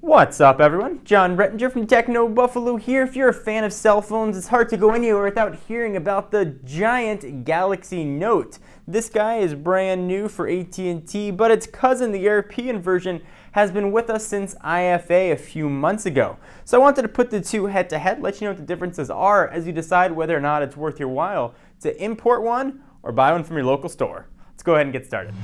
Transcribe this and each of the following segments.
What's up, everyone? John Rettinger from Techno Buffalo here. If you're a fan of cell phones, it's hard to go anywhere without hearing about the giant Galaxy Note. This guy is brand new for AT&T, but its cousin, the European version, has been with us since IFA a few months ago. So I wanted to put the two head to head, let you know what the differences are as you decide whether or not it's worth your while to import one or buy one from your local store. Let's go ahead and get started.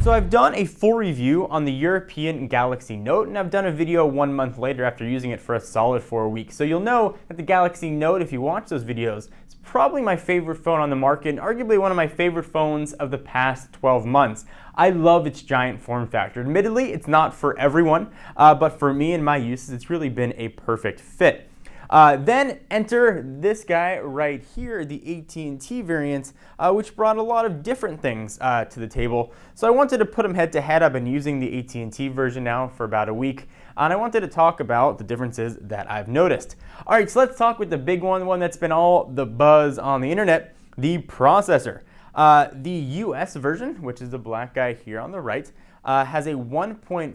So I've done a full review on the European Galaxy Note, and I've done a video 1 month later after using it for a solid 4 weeks. So you'll know that the Galaxy Note, if you watch those videos, is probably my favorite phone on the market and arguably one of my favorite phones of the past 12 months. I love its giant form factor. Admittedly, it's not for everyone, but for me and my uses, it's really been a perfect fit. Then enter this guy right here, the AT&T variant, which brought a lot of different things to the table. So I wanted to put them head to head. I've been using the AT&T version now for about a week, and I wanted to talk about the differences that I've noticed. All right, so let's talk with the big one, the one that's been all the buzz on the internet, the processor. The US version, which is the black guy here on the right, has a 1.5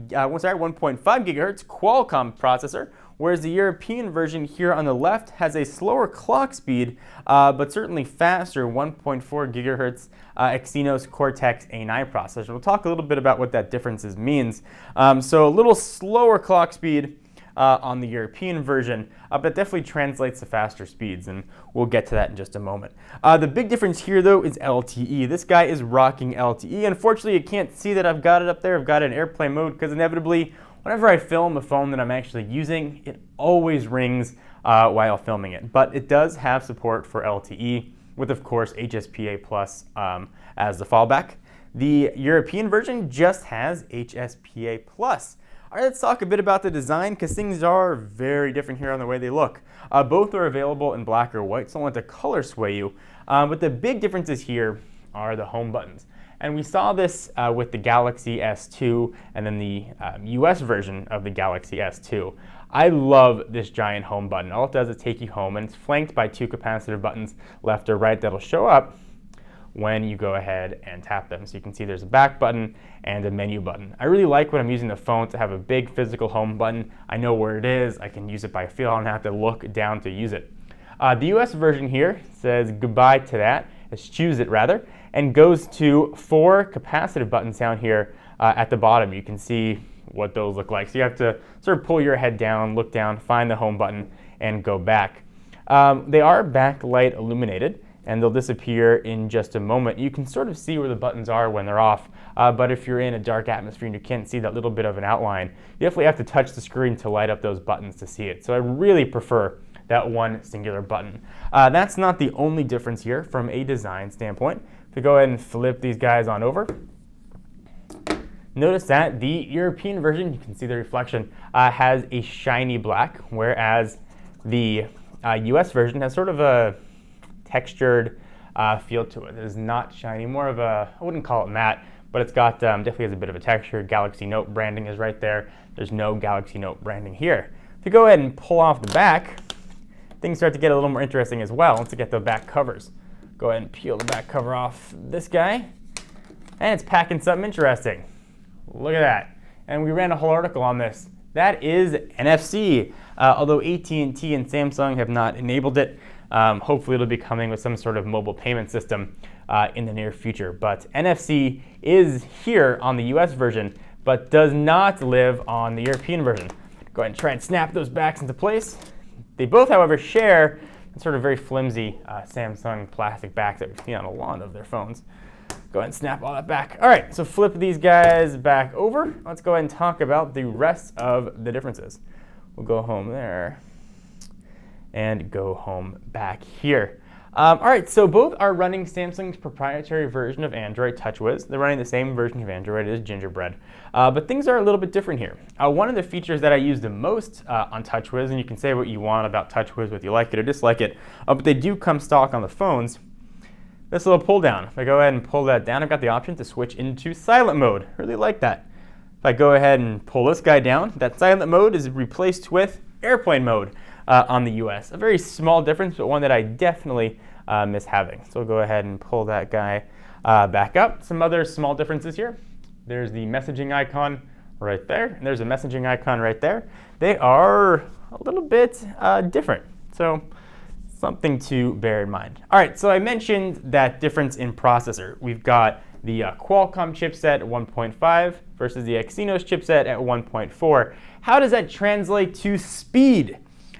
gigahertz Qualcomm processor, whereas the European version here on the left has a slower clock speed, but certainly faster 1.4 gigahertz Exynos Cortex A9 processor. We'll talk a little bit about what that difference means. So a little slower clock speed on the European version, but definitely translates to faster speeds, and we'll get to that in just a moment. The big difference here, though, is LTE. This guy is rocking LTE. Unfortunately, you can't see that I've got it up there. I've got it in airplane mode because inevitably, whenever I film a phone that I'm actually using, it always rings while filming it. But it does have support for LTE with, of course, HSPA Plus as the fallback. The European version just has HSPA Plus. All right, let's talk a bit about the design because things are very different here on the way they look. Both are available in black or white, so don't let the color sway you. But the big differences here are the home buttons. And we saw this with the Galaxy S2 and then the US version of the Galaxy S2. I love this giant home button. All it does is take you home, and it's flanked by two capacitive buttons left or right that'll show up when you go ahead and tap them. So you can see there's a back button and a menu button. I really like when I'm using the phone to have a big physical home button. I know where it is. I can use it by feel. I don't have to look down to use it. The US version here says goodbye to that. Let's choose it rather, and goes to 4 capacitive buttons down here at the bottom. You can see what those look like. So you have to sort of pull your head down, look down, find the home button, and go back. They are backlight illuminated, and they'll disappear in just a moment. You can sort of see where the buttons are when they're off, but if you're in a dark atmosphere and you can't see that little bit of an outline, you definitely have to touch the screen to light up those buttons to see it. So I really prefer that one singular button. That's not the only difference here from a design standpoint. If we go ahead and flip these guys on over, notice that the European version, you can see the reflection, has a shiny black, whereas the US version has sort of a textured feel to it. It is not shiny, more of a, I wouldn't call it matte, but it's got definitely has a bit of a texture. Galaxy Note branding is right there. There's no Galaxy Note branding here. If you go ahead and pull off the back, things start to get a little more interesting as well once you get the back covers. Go ahead and peel the back cover off this guy, and it's packing something interesting. Look at that. And we ran a whole article on this. That is NFC, although AT&T and Samsung have not enabled it. Hopefully it'll be coming with some sort of mobile payment system in the near future. But NFC is here on the US version, but does not live on the European version. Go ahead and try and snap those backs into place. They both, however, share sort of very flimsy Samsung plastic backs that we've seen on a lot of their phones. Go ahead and snap all that back. All right, so flip these guys back over. Let's go ahead and talk about the rest of the differences. We'll go home there and go home back here. All right, so both are running Samsung's proprietary version of Android, TouchWiz. They're running the same version of Android as Gingerbread, but things are a little bit different here. One of the features that I use the most on TouchWiz, and you can say what you want about TouchWiz, whether you like it or dislike it, but they do come stock on the phones. This little pull down. If I go ahead and pull that down, I've got the option to switch into silent mode. Really like that. If I go ahead and pull this guy down, that silent mode is replaced with airplane mode on the US. A very small difference, but one that I definitely miss having. So we'll go ahead and pull that guy Back up, some other small differences here. There's the messaging icon right there, and there's a messaging icon right there. They are a little bit different, so something to bear in mind. All right, so I mentioned that difference in processor. We've got the Qualcomm chipset at 1.5 versus the Exynos chipset at 1.4. How does that translate to speed?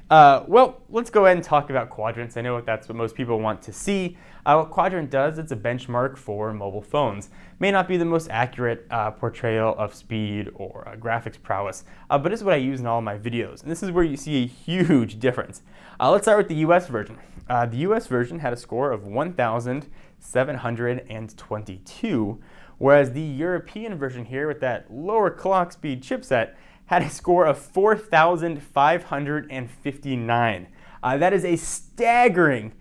Well, let's go ahead and talk about quadrants. I know that's what most people want to see. What Quadrant does, it's a benchmark for mobile phones. May not be the most accurate portrayal of speed or graphics prowess, but it's what I use in all of my videos. And this is where you see a huge difference. Let's start with the US version. The US version had a score of 1,722, whereas the European version here with that lower clock speed chipset had a score of 4,559. That is a staggering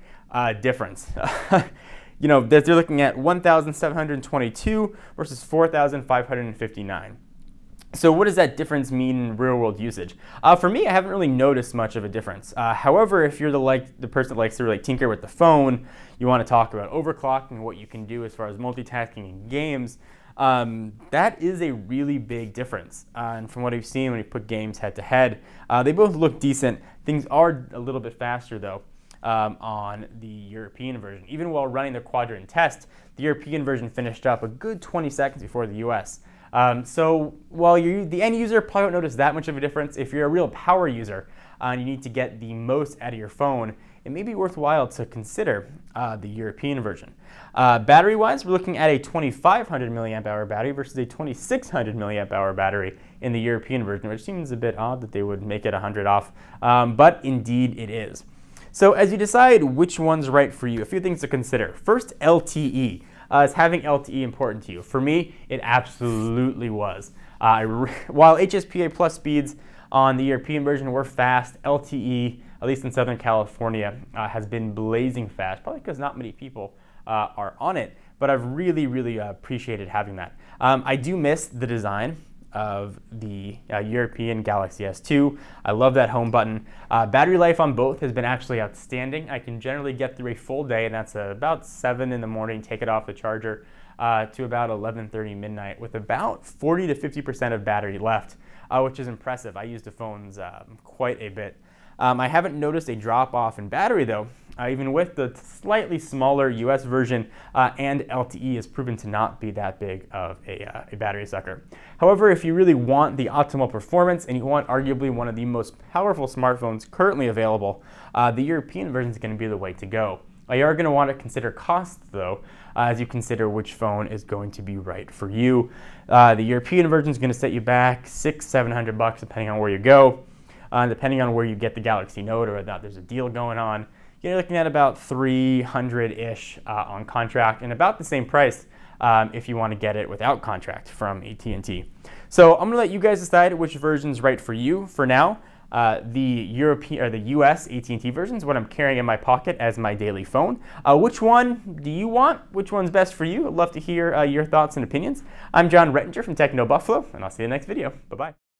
difference. You know, they're looking at 1,722 versus 4,559. So what does that difference mean in real-world usage? For me, I haven't really noticed much of a difference. However, if you're the person that likes to really tinker with the phone, you want to talk about overclocking and what you can do as far as multitasking in games, that is a really big difference. And from what I've seen when you put games head-to-head, they both look decent. Things are a little bit faster, though, on the European version. Even while running the Quadrant test, the European version finished up a good 20 seconds before the US. So while the end user probably won't notice that much of a difference, if you're a real power user and you need to get the most out of your phone, it may be worthwhile to consider the European version. Battery-wise, we're looking at a 2,500 milliamp hour battery versus a 2,600 milliamp hour battery in the European version, which seems a bit odd that they would make it 100 off, but indeed it is. So as you decide which one's right for you, a few things to consider. First, LTE. Is having LTE important to you? For me, it absolutely was. While HSPA plus speeds on the European version were fast, LTE, at least in Southern California, has been blazing fast, probably because not many people are on it, but I've really appreciated having that. I do miss the design of the European Galaxy S2. I love that home button. Battery life on both has been actually outstanding. I can generally get through a full day, and that's about 7 in the morning, take it off the charger, to about 11:30 midnight with about 40 to 50% of battery left, which is impressive. I use the phones quite a bit. I haven't noticed a drop off in battery though, even with the slightly smaller US version, and LTE has proven to not be that big of a battery sucker. However, if you really want the optimal performance and you want arguably one of the most powerful smartphones currently available, the European version is going to be the way to go. You are going to want to consider cost though, as you consider which phone is going to be right for you. The European version is going to set you back $600-700 depending on where you go. Depending on where you get the Galaxy Note or whether or not there's a deal going on, you're looking at about $300-ish on contract, and about the same price if you want to get it without contract from AT&T. So I'm going to let you guys decide which version's right for you. For now, the US AT&T version is what I'm carrying in my pocket as my daily phone. Which one do you want? Which one's best for you? I'd love to hear your thoughts and opinions. I'm John Rettinger from Techno Buffalo, and I'll see you in the next video. Bye-bye.